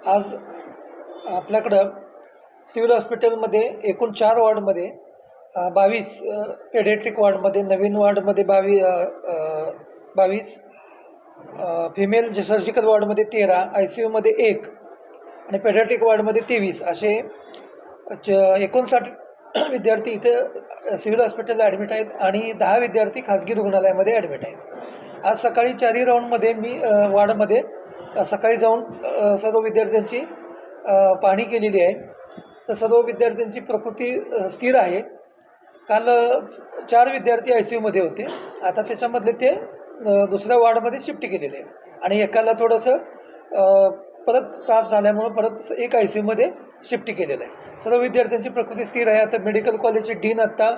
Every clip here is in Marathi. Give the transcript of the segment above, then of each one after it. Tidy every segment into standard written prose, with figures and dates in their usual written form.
आज आपल्याकडं सिव्हिल हॉस्पिटलमध्ये एकूण 4 वॉर्डमध्ये 22 पेडियाट्रिक वॉर्डमध्ये, नवीन वॉर्डमध्ये 22 फिमेल जे सर्जिकल वॉर्डमध्ये 13, ICUमध्ये 1 आणि पेडियाट्रिक वॉर्डमध्ये 23 असे 59 विद्यार्थी इथं सिव्हिल हॉस्पिटलला ॲडमिट आहेत आणि 10 विद्यार्थी खाजगी रुग्णालयामध्ये ॲडमिट आहेत. आज सकाळी 4ही राऊंडमध्ये मी वॉर्डमध्ये सकाळी जाऊन सर्व विद्यार्थ्यांची पाहणी केलेली आहे. तर सर्व विद्यार्थ्यांची प्रकृती स्थिर आहे. काल 4 विद्यार्थी ICUमध्ये होते. आता त्याच्यामधले ते दुसऱ्या वॉर्डमध्ये शिफ्ट केलेले आहेत आणि एकाला थोडंसं परत त्रास झाल्यामुळं परत एक ICUमध्ये शिफ्ट केलेलं आहे. सर्व विद्यार्थ्यांची प्रकृती स्थिर आहे. आता मेडिकल कॉलेजचे डीन आत्ता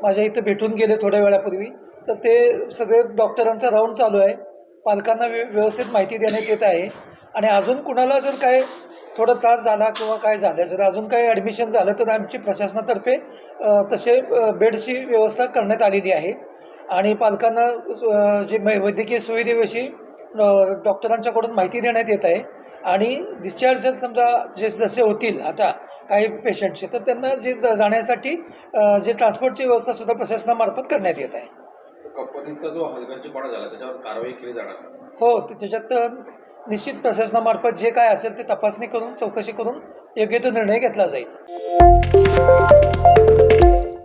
माझ्या इथं भेटून गेले थोड्या वेळापूर्वी. तर ते सगळे डॉक्टरांचा राऊंड चालू आहे. पालकांना व्यवस्थित माहिती देण्यात येत आहे आणि अजून कुणाला जर काय थोडा त्रास झाला किंवा काय झालं, जर अजून काही ॲडमिशन झालं तर आमची प्रशासनातर्फे तसे बेडची व्यवस्था करण्यात आलेली आहे आणि पालकांना जे वैद्यकीय सुविधेविषयी डॉक्टरांच्याकडून माहिती देण्यात येत आहे आणि डिस्चार्ज जर समजा जसे होतील आता काही पेशंटचे, तर त्यांना जे जाण्यासाठी जे ट्रान्सपोर्टची व्यवस्थासुद्धा प्रशासनामार्फत करण्यात येत आहे. कंपनीचा जो हलगर्जीपणा झाला त्याच्यावर कारवाई केली जाणार? हो, त्याच्यात निश्चित प्रशासनामार्फत जे काय असेल ते तपासणी करून चौकशी करून योग्य तो निर्णय घेतला जाईल.